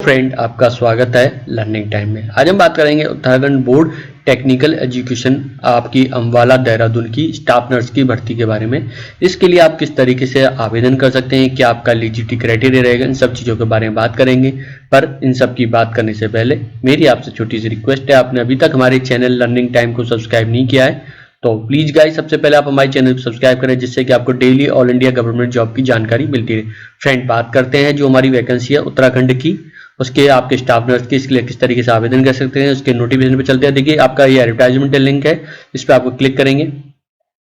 Friend, आपका स्वागत है लर्निंग टाइम में। आज हम बात करेंगे उत्तराखंड बोर्ड टेक्निकल एजुकेशन आपकी अम्बाला देहरादून की स्टाफ नर्स की भर्ती के बारे में। इसके लिए आप किस तरीके से आवेदन कर सकते हैं, क्या आपका एलिजिबिलिटी क्राइटेरिया रहेगा, इन सब चीज़ों के बारे में बात करेंगे। पर इन सब की बात करने से पहले मेरी आपसे छोटी सी रिक्वेस्ट है, आपने अभी तक हमारे चैनल लर्निंग टाइम को सब्सक्राइब नहीं किया है तो प्लीज गाइस सबसे पहले आप हमारे चैनल को सब्सक्राइब करें, जिससे कि आपको daily all India government job की जानकारी मिलती रहे। फ्रेंड, बात करते हैं जो हमारी वैकेंसी है उत्तराखंड की, उसके आपके स्टाफ नर्स की, इसके लिए किस तरीके से आवेदन कर सकते हैं, उसके नोटिफिकेशन पे चलते हैं। देखिए आपका ये एडवर्टाइजमेंट लिंक है, इस पर आपको क्लिक करेंगे।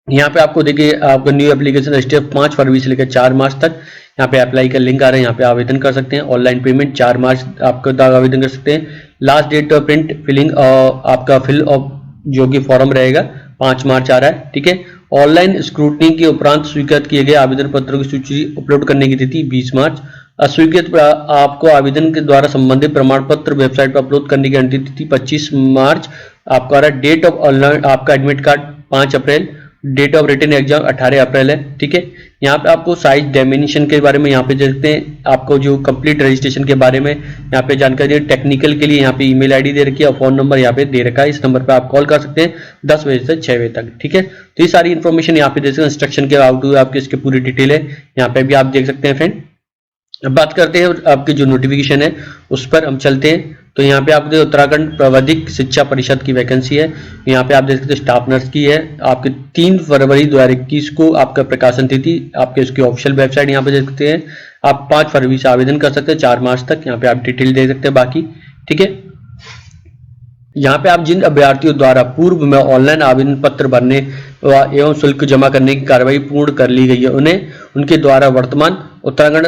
यहाँ पे आपको देखिए आपको न्यू एप्लीकेशन रजिस्टर 5 फरवरी से लेकर 4 मार्च तक यहाँ पे अप्लाई का लिंक आ रहा है, यहाँ पे आवेदन कर सकते हैं। ऑनलाइन पेमेंट 4 मार्च आपको आवेदन कर सकते हैं। Last date of print filling आपका फिल ऑफ जो कि फॉर्म रहेगा 5 मार्च आ रहा है, ठीक है। ऑनलाइन स्क्रूटनी के उपरांत स्वीकृत किए गए आवेदन पत्रों की सूची अपलोड करने की तिथि 20 मार्च। अस्वीकृत आपको आवेदन के द्वारा संबंधित प्रमाण पत्र वेबसाइट पर अपलोड करने की अंतिम तिथि 25 मार्च आपका आ रहा है। डेट ऑफ ऑनलाइन आपका admit card 5 April, date of written exam 18 April है, ठीक है। यहाँ पे आपको साइज डायमेंशन के बारे में यहाँ पे देखते हैं, आपको जो कंप्लीट रजिस्ट्रेशन के बारे में यहाँ पे जानकारी है। टेक्निकल के लिए यहाँ पे ईमेल आईडी दे रखी है और फोन नंबर यहाँ पे दे रखा है। इस नंबर पे आप कॉल कर सकते हैं 10 बजे से 6 बजे तक, ठीक है। तो ये सारी इन्फॉर्मेशन यहाँ पे देख सकते हैं, इंस्ट्रक्शन के हाउ टू आपकी इसकी पूरी डिटेल है यहाँ पे भी आप देख सकते हैं। फ्रेंड, अब बात करते हैं आपकी जो नोटिफिकेशन है उस पर हम चलते हैं। तो यहाँ पे आप उत्तराखंड प्राविधिक शिक्षा परिषद की वैकेंसी है, यहाँ पे आप देख सकते हैं स्टाफ नर्स की है। आपके 3 फरवरी 2021 को आपका प्रकाशन तिथि, आपके उसकी ऑफिशियल वेबसाइट यहाँ पे देख सकते हैं। आप 5 फरवरी से आवेदन कर सकते हैं 4 मार्च तक, यहाँ पे आप डिटेल दे सकते हैं बाकी, ठीक है। यहाँ पे आप जिन अभ्यर्थियों द्वारा पूर्व में ऑनलाइन आवेदन पत्र भरने एवं शुल्क जमा करने की कार्रवाई पूर्ण कर ली गई है, उन्हें उनके द्वारा वर्तमान उत्तराखंड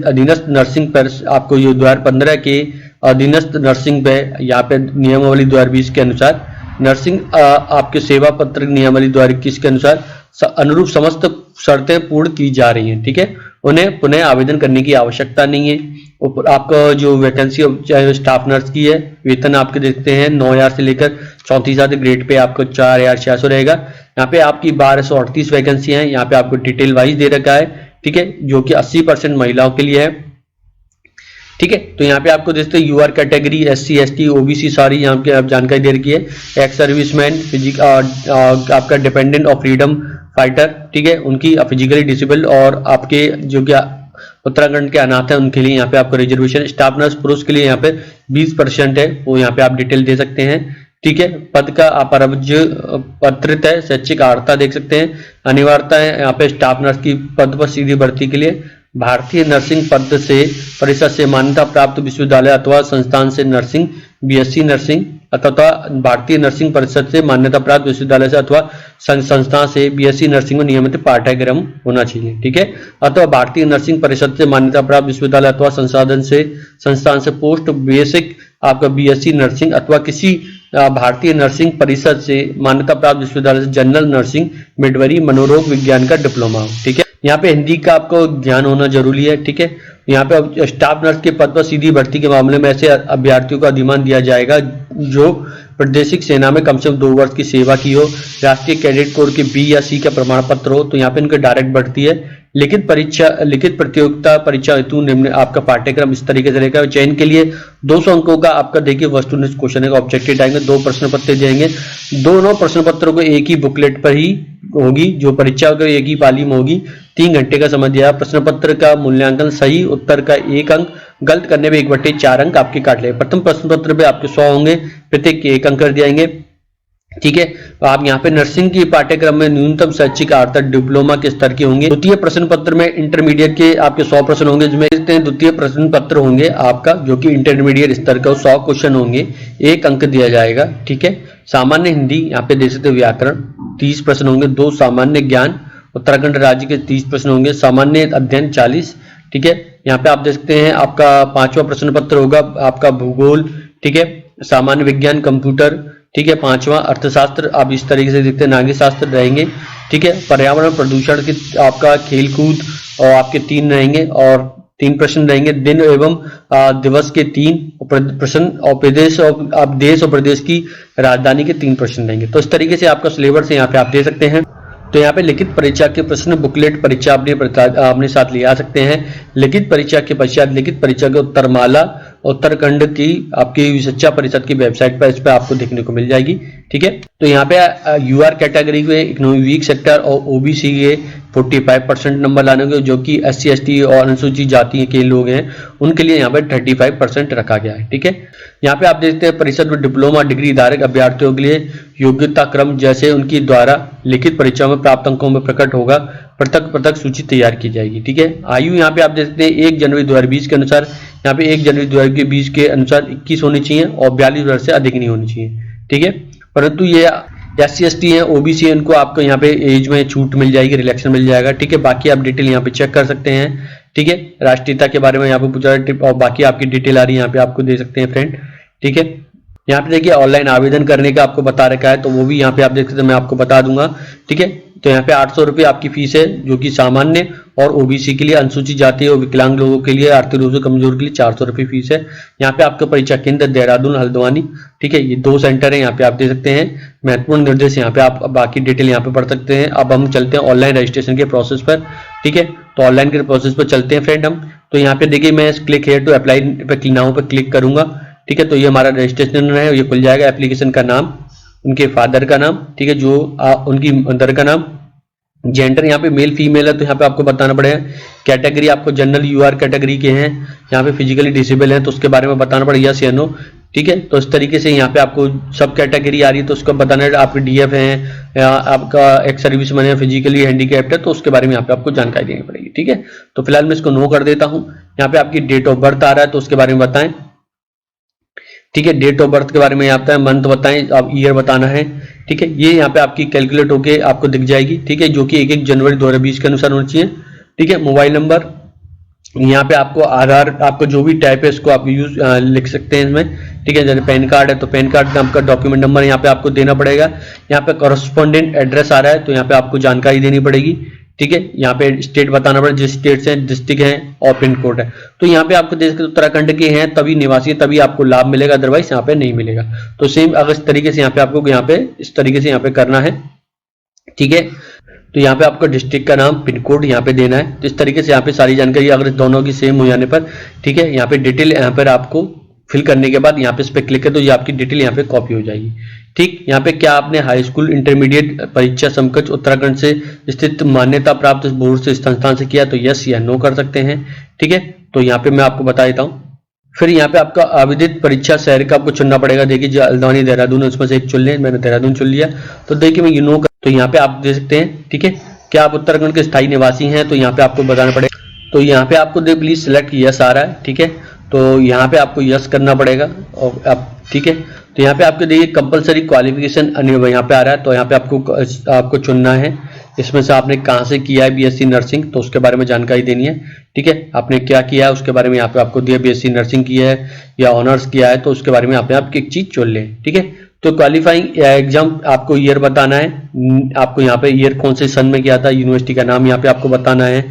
अधीनस्थ नर्सिंग पर आपको ये 2015 के अधीनस्थ नर्सिंग पे यहाँ पे नियमावली 2020 के अनुसार नर्सिंग आपके सेवा पत्र नियमावली 2021 के अनुसार अनुरूप समस्त शर्तें पूर्ण की जा रही हैं, ठीक है। उन्हें पुनः आवेदन करने की आवश्यकता नहीं है। आपका जो वैकेंसी स्टाफ नर्स की है, वेतन आपके देखते हैं 9,000 से लेकर 34,000 ग्रेड पे आपको 4,600 रहेगा। यहाँ पे आपकी 1238 वैकेंसी है, यहाँ पे आपको डिटेल वाइज दे रखा है, ठीक है, जो कि 80% महिलाओं के लिए है, ठीक है। तो यहाँ पे आपको देखते हैं your category SC ST OBC सारी यहाँ पे आप जानकारी दे रखी है। एक्स सर्विसमैन, आपका डिपेंडेंट ऑफ फ्रीडम फाइटर, ठीक है, उनकी फिजिकली डिसेबल और आपके जो क्या उत्तराखंड के अनाथ है उनके लिए यहाँ पे आपको रिजर्वेशन। स्टाफ नर्स पुरुष के लिए यहाँ पे 20% है, वो यहाँ पे आप डिटेल दे सकते हैं, ठीक है। पद का पत्रित है, शैक्षिक अर्हता देख सकते हैं। अनिवार्यता है यहाँ पे स्टाफ नर्स की पद पर सीधी भर्ती के लिए भारतीय नर्सिंग पद से परिषद से मान्यता प्राप्त विश्वविद्यालय अथवा संस्थान से नर्सिंग BSc नर्सिंग अथवा भारतीय नर्सिंग परिषद से मान्यता प्राप्त विश्वविद्यालय से अथवा संस्था से BSc नर्सिंग में नियमित पाठ्यक्रम होना चाहिए, ठीक है। अथवा भारतीय नर्सिंग परिषद से मान्यता प्राप्त विश्वविद्यालय अथवा संस्थान से पोस्ट बेसिक आपका BSc नर्सिंग अथवा किसी भारतीय नर्सिंग परिषद से मान्यता प्राप्त विश्वविद्यालय से जनरल नर्सिंग मिडवरी मनोरोग विज्ञान का डिप्लोमा हो, ठीक है। यहाँ पे हिंदी का आपको ज्ञान होना जरूरी है, ठीक है। यहाँ पे स्टाफ नर्स के पद पर सीधी भर्ती के मामले में ऐसे अभ्यर्थियों का अधिमान दिया जाएगा जो प्रादेशिक सेना में कम से कम 2 वर्ष की सेवा की हो, राष्ट्रीय कैडेट कोर के B या C का प्रमाण पत्र हो, तो यहाँ पे इनका डायरेक्ट भर्ती है। लिखित प्रतियोगिता परीक्षा हेतु निम्न आपका पाठ्यक्रम इस तरीके से रहेगा। चयन के लिए 200 अंकों का आपका देखिए वस्तुनिष्ठ क्वेश्चन है, ऑब्जेक्टिव आएंगे, 2 प्रश्न पत्र देंगे। दोनों प्रश्न पत्रों को एक ही बुकलेट पर ही होगी, जो परीक्षा एक ही पाली में होगी। 3 घंटे का समय दिया। प्रश्न पत्र का मूल्यांकन सही उत्तर का 1 अंक, गलत करने पे 1/4 अंक आपके काट ले। प्रथम प्रश्न पत्र पे आपके 100 होंगे, प्रत्येक के 1 अंक कर दियाएंगे, ठीक है। तो आप यहाँ पे नर्सिंग की पाठ्यक्रम में न्यूनतम शैक्षिक अर्हता डिप्लोमा के स्तर के होंगे। द्वितीय प्रश्न पत्र में इंटरमीडिएट के आपके 100 प्रश्न होंगे, जिसमें द्वितीय प्रश्न पत्र होंगे आपका जो कि इंटरमीडिएट स्तर का 100 क्वेश्चन होंगे, 1 अंक दिया जाएगा, ठीक है। सामान्य हिंदी यहाँ पे देख सकते हो, व्याकरण 30 प्रश्न होंगे, 2 सामान्य ज्ञान उत्तराखंड राज्य के 30 प्रश्न होंगे, सामान्य अध्ययन 40, ठीक है। यहाँ पे आप देख सकते हैं आपका 5वां प्रश्न पत्र होगा आपका भूगोल, ठीक है, सामान्य विज्ञान कंप्यूटर, ठीक है। 5वां अर्थशास्त्र आप इस तरीके से देखते हैं, नागरिक शास्त्र रहेंगे, ठीक है। पर्यावरण प्रदूषण की आपका खेलकूद और आपके 3 रहेंगे और 3 प्रश्न रहेंगे। दिन एवं दिवस के 3 प्रश्न और देश और प्रदेश की राजधानी के 3 प्रश्न रहेंगे। तो इस तरीके से आपका सिलेबस यहाँ पे आप दे सकते हैं। तो यहाँ पे लिखित परीक्षा के प्रश्न बुकलेट परीक्षा अपने साथ ले आ सकते हैं। लिखित परीक्षा के पश्चात लिखित परीक्षा के उत्तरमाला उत्तराखंड की आपकी शिक्षा परिषद की वेबसाइट पर इस पर आपको देखने को मिल जाएगी। ठीक है, तो यहाँ पे यूआर कैटेगरी के इकोनॉमिक वीक सेक्टर और ओबीसी के 45% नंबर लाने होंगे, जो कि SC ST और अनुसूचित जाति के लोग हैं उनके लिए यहाँ पे 35% रखा गया है। ठीक है, यहाँ पे आप देखते हैं परिषद में डिप्लोमा डिग्री धारक अभ्यर्थियों के लिए योग्यता क्रम जैसे उनकी द्वारा लिखित परीक्षाओं में प्राप्त अंकों में प्रकट होगा, पृथक पृथक सूची तैयार की जाएगी। ठीक है, आयु यहाँ पे आप देखते हैं 1 जनवरी 2020 के अनुसार, यहाँ पे 1 जनवरी 2020 के अनुसार 21 होनी चाहिए और 42 वर्ष से अधिक नहीं होनी चाहिए। ठीक है, परंतु ये SC ST है, OBC है, इनको आपको यहाँ पे एज में छूट मिल जाएगी, रिलैक्सेशन मिल जाएगा। ठीक है, बाकी आप डिटेल यहाँ पे चेक कर सकते हैं। ठीक है, राष्ट्रीयता के बारे में यहाँ पे पूछा है और बाकी आपकी डिटेल आ रही है यहाँ पे आपको दे सकते हैं फ्रेंड। ठीक है, यहाँ पे देखिए ऑनलाइन आवेदन करने का आपको बता रखा है, तो वो भी यहाँ पे आप देख सकते हैं, मैं आपको बता दूंगा। ठीक है, तो यहाँ पे 800 रुपये आपकी फीस है, जो कि सामान्य और OBC के लिए, अनुसूचित जाति और विकलांग लोगों के लिए, आर्थिक रूप से कमजोर के लिए 400 रुपये फीस है। यहाँ पे आपका परीक्षा केंद्र देहरादून, हल्द्वानी। ठीक है, ये 2 सेंटर है, यहाँ पे आप दे सकते हैं। महत्वपूर्ण निर्देश यहाँ पे आप बाकी डिटेल यहाँ पे पढ़ सकते हैं। अब हम चलते हैं ऑनलाइन रजिस्ट्रेशन के प्रोसेस पर। ठीक है, तो ऑनलाइन के प्रोसेस पर चलते हैं फ्रेंड हम। तो यहाँ पे देखिए मैं क्लिक हेयर टू अप्लाई पे नाउ पे क्लिक करूंगा। ठीक है, तो ये हमारा रजिस्ट्रेशन है, ये खुल जाएगा। एप्लीकेशन का नाम, उनके फादर का नाम, ठीक है, जो उनकी मदर का नाम, जेंडर यहाँ पे मेल फीमेल है तो यहाँ पे आपको बताना पड़ेगा। कैटेगरी आपको जनरल यूआर कैटेगरी के हैं, यहाँ पे फिजिकली डिसेबल हैं तो उसके बारे में बताना पड़ेगा यस या नो। ठीक है, तो इस तरीके से यहाँ पे आपको सब कैटेगरी आ रही है तो उसको बताना है। आपके DF हैं या आपका एक्स सर्विसमैन है, फिजिकली हैंडीकैप्ड है, तो उसके बारे में यहाँ पे आपको जानकारी देनी पड़ेगी। ठीक है, तो फिलहाल मैं इसको नो कर देता हूँ। यहाँ पे आपकी डेट ऑफ बर्थ आ रहा है तो उसके बारे में बताएं। ठीक है, डेट ऑफ बर्थ के बारे में आता है, मंथ बताएं, आप ईयर बताना है। ठीक है, ये यहाँ पे आपकी कैलकुलेट होके आपको दिख जाएगी। ठीक है, जो कि 1 जनवरी 2020 के अनुसार होनी चाहिए। ठीक है, मोबाइल नंबर, यहाँ पे आपको आधार, आपको जो भी टाइप है इसको आप यूज लिख सकते हैं इसमें। ठीक है, जैसे पैन कार्ड है तो पैन कार्ड आपका डॉक्यूमेंट नंबर यहाँ पे आपको देना पड़ेगा। यहाँ पे कॉरेस्पॉन्डेंट एड्रेस आ रहा है तो यहाँ पे आपको जानकारी देनी पड़ेगी। ठीक है, यहाँ पे स्टेट बताना पड़ेगा, जिस स्टेट से डिस्ट्रिक्ट है और पिन कोड है। तो यहाँ पे आपको देख उत्तराखंड के हैं तभी निवासी, तभी आपको लाभ मिलेगा, अदरवाइज यहाँ पे नहीं मिलेगा। तो सेम अगर इस तरीके से यहाँ पे आपको यहाँ पे इस तरीके से यहाँ पे करना है। ठीक है, तो यहाँ पे आपको डिस्ट्रिक्ट का नाम, पिन कोड यहाँ पे देना है। तो इस तरीके से यहाँ पे सारी जानकारी अगर दोनों की सेम हो जाने पर, ठीक है, यहाँ पे डिटेल यहाँ पर आपको फिल करने के बाद यहाँ पे इस पर क्लिक करें तो ये आपकी डिटेल यहाँ पे कॉपी हो जाएगी। ठीक, यहाँ पे क्या आपने हाई स्कूल इंटरमीडिएट परीक्षा समकक्ष उत्तराखंड से स्थित मान्यता प्राप्त बोर्ड से संस्थान से किया तो यस या नो कर सकते हैं। ठीक है, तो यहाँ पे मैं आपको बता देता हूँ। फिर यहाँ पे आपका आवेदित परीक्षा शहर का आपको चुनना पड़ेगा। देखिए जो हल्द्वानी देहरादून है उसमें से एक चुन लें, मैंने देहरादून चुन लिया। तो देखिए मैं ये नो कर, तो यहाँ पे आप देख सकते हैं। ठीक है, क्या आप उत्तराखंड के स्थायी निवासी हैं तो यहाँ पे आपको बताना पड़ेगा। तो यहाँ पे आपको दे प्लीज सिलेक्ट यस आ रहा है। ठीक है, तो यहाँ पे आपको यस करना पड़ेगा और आप, ठीक है, तो यहाँ पे आपको देखिए कंपलसरी क्वालिफिकेशन यहाँ पे आ रहा है तो यहाँ पे आपको चुनना है इसमें से आपने कहाँ से किया है BSc नर्सिंग, तो उसके बारे में जानकारी देनी है। ठीक है, आपने क्या किया है उसके बारे में यहाँ पे आपको दिया, BSc नर्सिंग किया है या ऑनर्स किया है तो उसके बारे में आप एक चीज चुन लें। ठीक है, तो क्वालिफाइंग एग्जाम आपको ईयर बताना है, आपको यहाँ पे ईयर कौन से सन में किया था, यूनिवर्सिटी का नाम यहाँ पे आपको बताना है।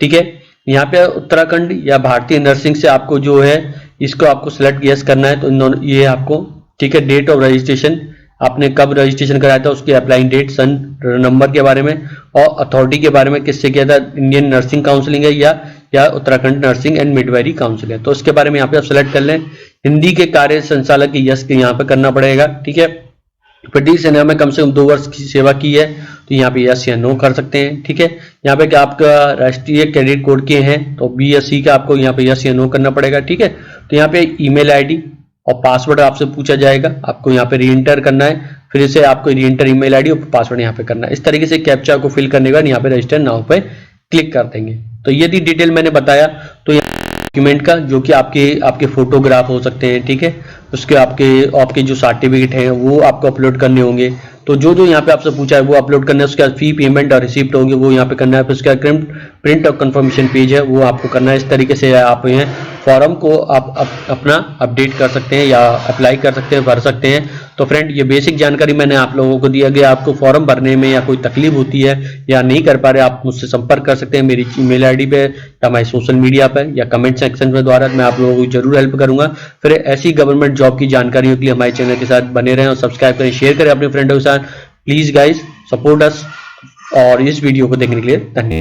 ठीक है, यहाँ पे उत्तराखंड या भारतीय नर्सिंग से आपको जो है इसको आपको सिलेक्ट यस करना है। तो ये आपको, ठीक है, डेट ऑफ रजिस्ट्रेशन, आपने कब रजिस्ट्रेशन कराया था उसकी अप्लाइंग डेट, सन नंबर के बारे में और अथॉरिटी के बारे में किससे किया था, इंडियन नर्सिंग काउंसिलिंग है या Uttarakhand nursing and midwifery council है, तो उसके बारे में यहाँ पे आप सेलेक्ट कर लें। हिंदी के कार्य संचालक की यस के यहाँ पे करना पड़ेगा। ठीक है, प्रदेश सेना में कम से कम 2 वर्ष की सेवा की है तो यहाँ पे यस या नो कर सकते हैं। ठीक है, यहाँ पे क्या आपका राष्ट्रीय क्रेडिट कोड के हैं तो BSc का आपको यहाँ पे यस या नो करना पड़ेगा। ठीक है, तो यहाँ पे ईमेल आईडी और पासवर्ड आपसे पूछा जाएगा, आपको यहाँ पे रीएंटर करना है, फिर से आपको रीएंटर ईमेल आईडी और पासवर्ड यहाँ पे करना है। इस तरीके से कैप्चा को फिल करने के बाद यहाँ पे रजिस्टर नाउ पे क्लिक कर देंगे। तो ये थी डिटेल मैंने बताया। तो डॉक्यूमेंट का जो कि आपके फोटोग्राफ हो सकते हैं। ठीक है, उसके आपके जो सर्टिफिकेट हैं वो आपको अपलोड करने होंगे। तो जो यहाँ पे आपसे पूछा है वो अपलोड करना है। उसके बाद फी पेमेंट और रिसिप्ट होगी वो यहाँ पे करना है। फिर उसका प्रिंट और कंफर्मेशन पेज है वो आपको करना है। इस तरीके से आप यहाँ फॉर्म को आप अपना अपडेट कर सकते हैं या अप्लाई कर सकते हैं, भर सकते हैं। तो फ्रेंड ये बेसिक जानकारी मैंने आप लोगों को दिया गया। आपको फॉर्म भरने में या कोई तकलीफ होती है या नहीं कर पा रहे, आप मुझसे संपर्क कर सकते हैं मेरी ईमेल आईडी पे या हमारे सोशल मीडिया पर या कमेंट सेक्शन में द्वारा। मैं आप लोगों को जरूर हेल्प करूंगा। फिर ऐसी गवर्नमेंट जॉब की जानकारियों के लिए हमारे चैनल के साथ बने रहें और सब्सक्राइब करें, शेयर करें अपने फ्रेंडों के साथ। प्लीज गाइज सपोर्ट अस और इस वीडियो को देखने के लिए धन्यवाद।